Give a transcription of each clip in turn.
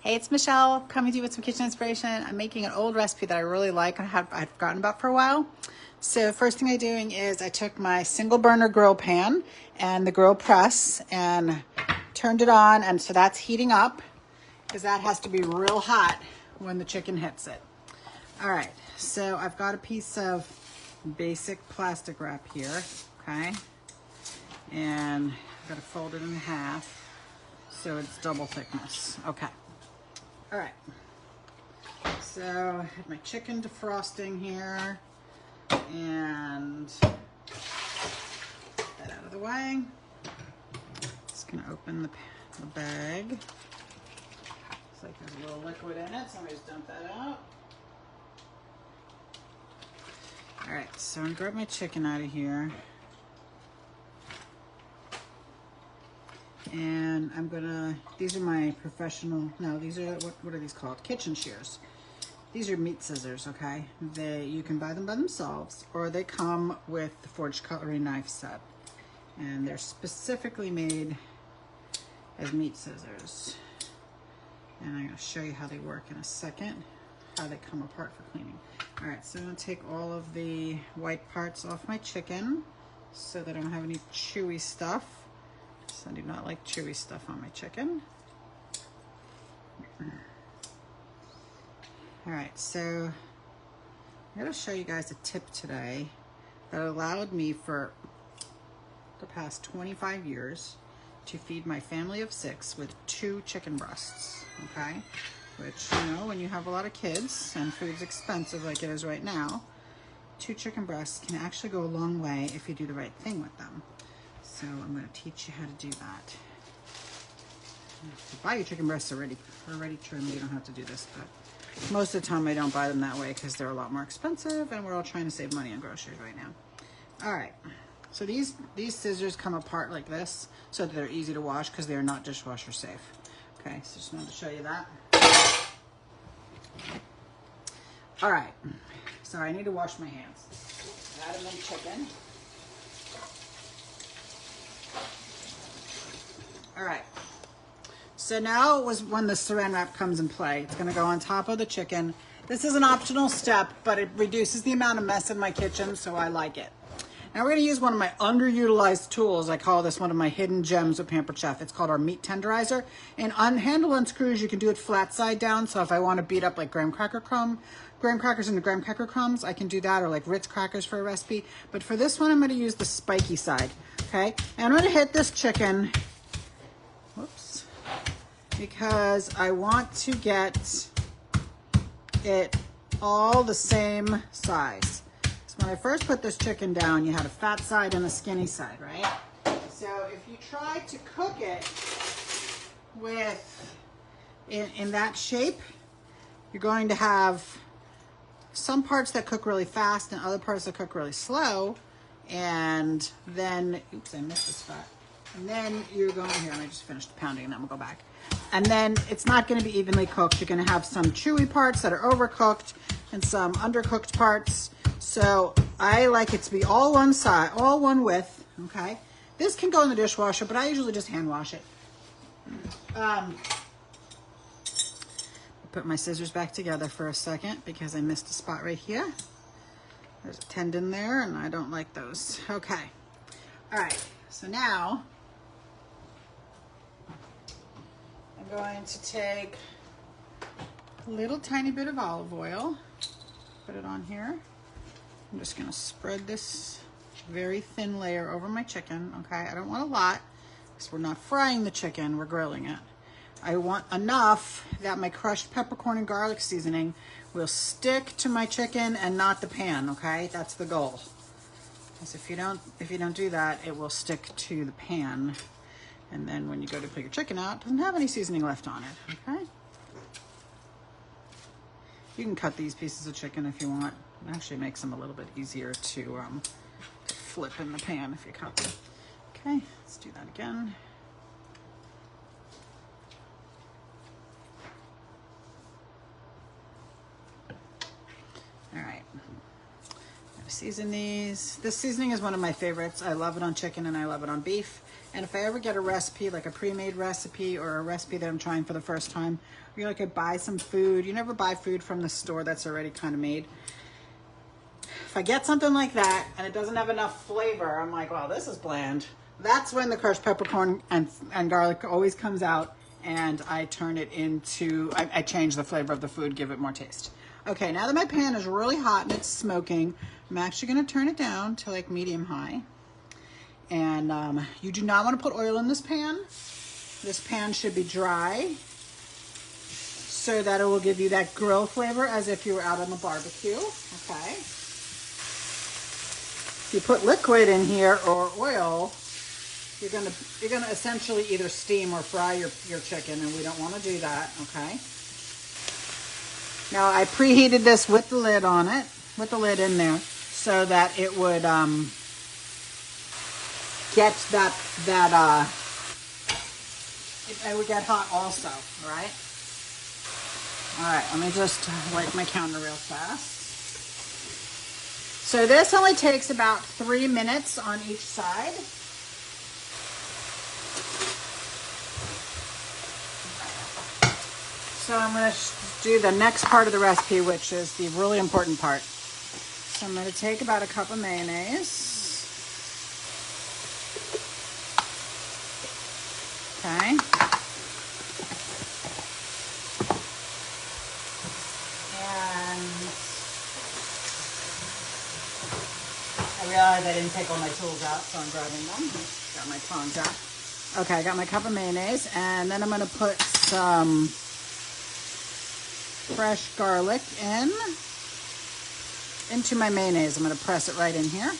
Hey, it's Michelle coming to you with some kitchen inspiration. I'm making an old recipe that I really like and I've forgotten about for a while. So first thing I'm doing is I took my single burner grill pan and the grill press and turned it on, and so that's heating up because that has to be real hot when the chicken hits it. All right, so I've got a piece of basic plastic wrap here, okay? And I've got to fold it in half so it's double thickness, okay. All right, so I have my chicken defrosting here, and get that out of the way. Just gonna open the bag. Looks like there's a little liquid in it, so I'm just dump that out. All right, so I'm gonna grab my chicken out of here. And I'm gonna, these are my professional, no, these are, what are these called? Kitchen shears. These are meat scissors, okay? You can buy them by themselves, or they come with the Forged Cutlery knife set. And they're specifically made as meat scissors. And I'm gonna show you how they work in a second, how they come apart for cleaning. All right, so I'm gonna take all of the white parts off my chicken so that I don't have any chewy stuff. I do not like chewy stuff on my chicken. All right, so I'm going to show you guys a tip today that allowed me for the past 25 years to feed my family of 6 with 2 chicken breasts, okay? Which, you know, when you have a lot of kids and food's expensive like it is right now, 2 chicken breasts can actually go a long way if you do the right thing with them. So I'm going to teach you how to do that. If you buy your chicken breasts already trimmed, you don't have to do this, but most of the time I don't buy them that way because they're a lot more expensive and we're all trying to save money on groceries right now. All right, so these scissors come apart like this so that they're easy to wash because they're not dishwasher safe. Okay, so just wanted to show you that. All right, sorry, I need to wash my hands. Add them in chicken. All right, so now was when the saran wrap comes in play. It's gonna go on top of the chicken. This is an optional step, but it reduces the amount of mess in my kitchen, so I like it. Now we're gonna use one of my underutilized tools. I call this one of my hidden gems of Pampered Chef. It's called our meat tenderizer. And on handle unscrews, you can do it flat side down. So if I wanna beat up like graham crackers into graham cracker crumbs, I can do that, or like Ritz crackers for a recipe. But for this one, I'm gonna use the spiky side, okay? And I'm gonna hit this chicken, whoops, because I want to get it all the same size. So when I first put this chicken down, you had a fat side and a skinny side, right? So if you try to cook it in that shape, you're going to have some parts that cook really fast and other parts that cook really slow. And then, oops, I missed a spot. And then you're going, here, and I just finished pounding and then we'll go back. And then it's not gonna be evenly cooked. You're gonna have some chewy parts that are overcooked and some undercooked parts. So I like it to be all one side, all one width, okay? This can go in the dishwasher, but I usually just hand wash it. Put my scissors back together for a second because I missed a spot right here. There's a tendon there and I don't like those. Okay, all right, so now I'm going to take a little tiny bit of olive oil, put it on here. I'm just gonna spread this very thin layer over my chicken, okay? I don't want a lot because we're not frying the chicken, we're grilling it. I want enough that my crushed peppercorn and garlic seasoning will stick to my chicken and not the pan, okay? That's the goal. Because if you don't do that, it will stick to the pan. And then when you go to put your chicken out, it doesn't have any seasoning left on it, okay? You can cut these pieces of chicken if you want. It actually makes them a little bit easier to flip in the pan if you cut them. Okay, let's do that again. All right, I'm gonna season these. This seasoning is one of my favorites. I love it on chicken and I love it on beef. And if I ever get a recipe, like a pre-made recipe or a recipe that I'm trying for the first time, or you like to buy some food, you never buy food from the store that's already kind of made. If I get something like that and it doesn't have enough flavor, I'm like, well, this is bland. That's when the crushed peppercorn and garlic always comes out, and I turn it into, I change the flavor of the food, give it more taste. Okay, now that my pan is really hot and it's smoking, I'm actually gonna turn it down to like medium high. And you do not want to put oil in this pan. This pan should be dry so that it will give you that grill flavor as if you were out on the barbecue, okay? If you put liquid in here or oil, you're gonna essentially either steam or fry your chicken, and we don't want to do that, okay? Now I preheated this with the lid on it, with the lid in there, so that it would get it would get hot also, all right? All right, let me just wipe my counter real fast. So this only takes about 3 minutes on each side. So I'm going to do the next part of the recipe, which is the really important part. So I'm going to take about a cup of mayonnaise. Okay. And I realized I didn't take all my tools out, so I'm grabbing them. Got my tongs out. Okay, I got my cup of mayonnaise, and then I'm going to put some fresh garlic into my mayonnaise. I'm going to press it right in here.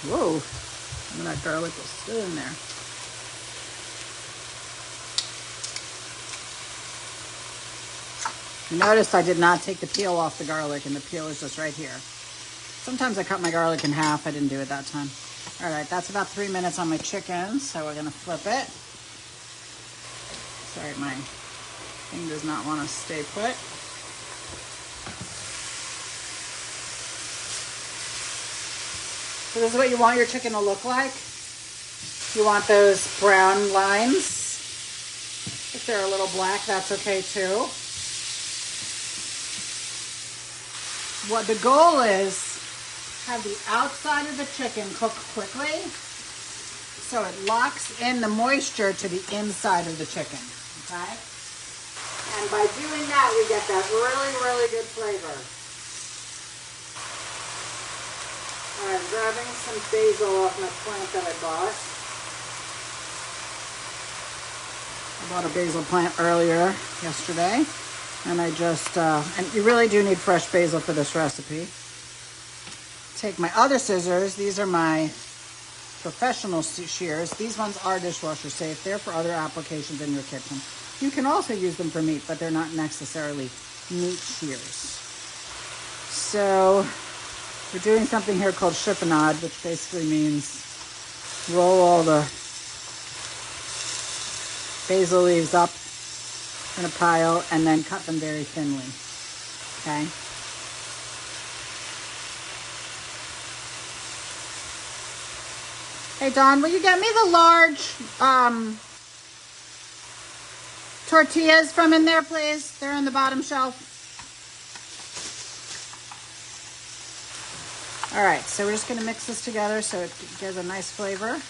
Whoa, some of that garlic was still in there. You notice I did not take the peel off the garlic, and the peel is just right here. Sometimes I cut my garlic in half. I didn't do it that time. All right, that's about 3 minutes on my chicken, so we're gonna flip it. Sorry, my thing does not want to stay put. So this is what you want your chicken to look like. You want those brown lines. If they're a little black, that's okay too. What the goal is, have the outside of the chicken cook quickly so it locks in the moisture to the inside of the chicken, okay? And by doing that, we get that really, really good flavor. All right, I'm grabbing some basil off my plant that I bought. I bought a basil plant earlier yesterday, and I just, and you really do need fresh basil for this recipe. Take my other scissors. These are my professional shears. These ones are dishwasher safe. They're for other applications in your kitchen. You can also use them for meat, but they're not necessarily meat shears. So we're doing something here called chiffonade, which basically means roll all the basil leaves up in a pile and then cut them very thinly, okay? Hey, Dawn, will you get me the large tortillas from in there, please? They're on the bottom shelf. All right, so we're just gonna mix this together so it gives a nice flavor.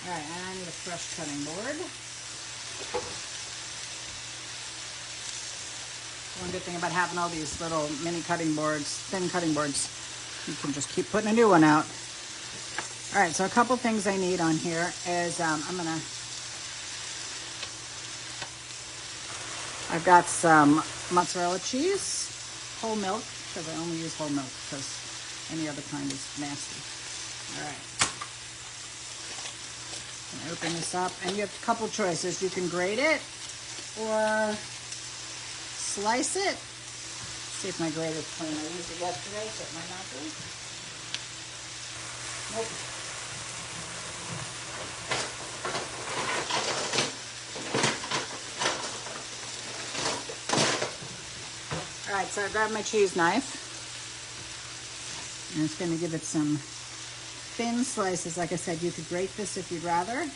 All right, and I need a fresh cutting board. One good thing about having all these little mini cutting boards, thin cutting boards, you can just keep putting a new one out. All right, so a couple things I need on here is I've got some mozzarella cheese, whole milk, because I only use whole milk because any other kind is nasty. All right. I'm gonna open this up, and you have a couple choices. You can grate it or slice it. See if my grater's clean. I used it yesterday, so it might not be. Nope. right, so I grabbed my cheese knife. And it's going to give it some thin slices. Like I said, you could grate this if you'd rather.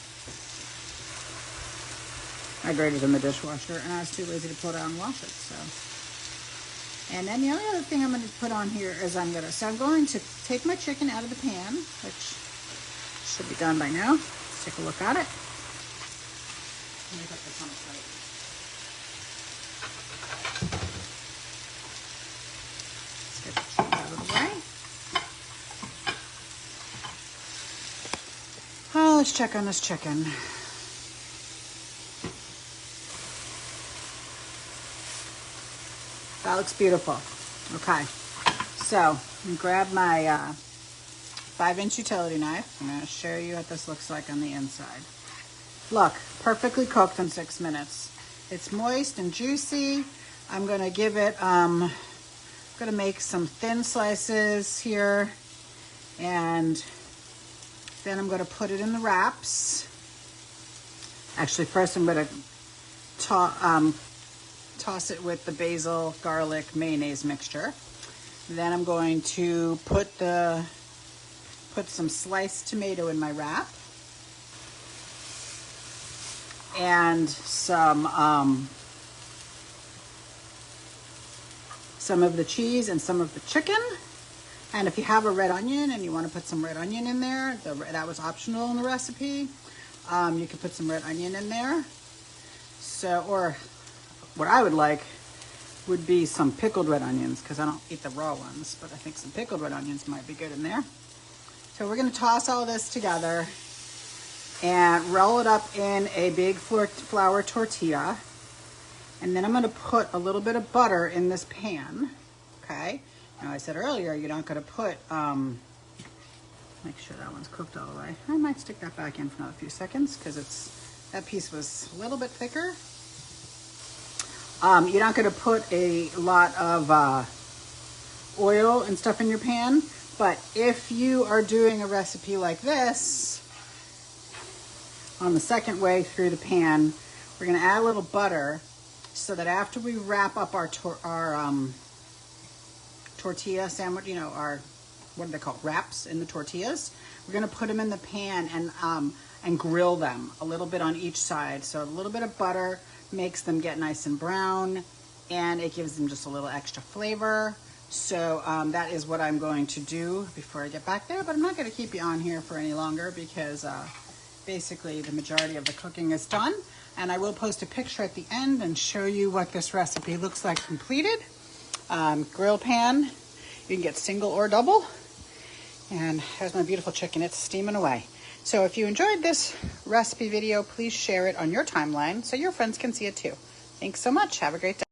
I grated it in the dishwasher, and I was too lazy to pull it out and wash it. So, and then the only other thing I'm going to put on here is I'm going to take my chicken out of the pan, which should be done by now. Let's take a look at it. Let me put this on a plate. Let's get the cheese out of the way. Oh, let's check on this chicken. That looks beautiful. Okay, so I'm gonna grab my 5-inch utility knife. I'm gonna show you what this looks like on the inside. Look, perfectly cooked in 6 minutes. It's moist and juicy. I'm gonna give it, I'm gonna make some thin slices here, and then I'm gonna put it in the wraps. Actually, first I'm gonna toss it with the basil, garlic, mayonnaise mixture. Then I'm going to put some sliced tomato in my wrap, and some of the cheese and some of the chicken. And if you have a red onion and you want to put some red onion in there, that was optional in the recipe. You could put some red onion in there. So, or what I would like would be some pickled red onions, because I don't eat the raw ones, but I think some pickled red onions might be good in there. So we're going to toss all this together and roll it up in a big flour tortilla. And then I'm going to put a little bit of butter in this pan. Okay. Now I said earlier, you're not going to put, make sure that one's cooked all the way. I might stick that back in for another few seconds, because that piece was a little bit thicker. You're not going to put a lot of oil and stuff in your pan, but if you are doing a recipe like this, on the second way through the pan, we're going to add a little butter, so that after we wrap up our tortilla sandwich, you know, our, what are they called, wraps in the tortillas, we're going to put them in the pan and grill them a little bit on each side. So a little bit of butter makes them get nice and brown, and it gives them just a little extra flavor. So that is what I'm going to do before I get back there, but I'm not going to keep you on here for any longer, because basically the majority of the cooking is done. And I will post a picture at the end and show you what this recipe looks like completed. Grill pan, you can get single or double. And here's my beautiful chicken, it's steaming away. So if you enjoyed this recipe video, please share it on your timeline so your friends can see it too. Thanks so much, have a great day.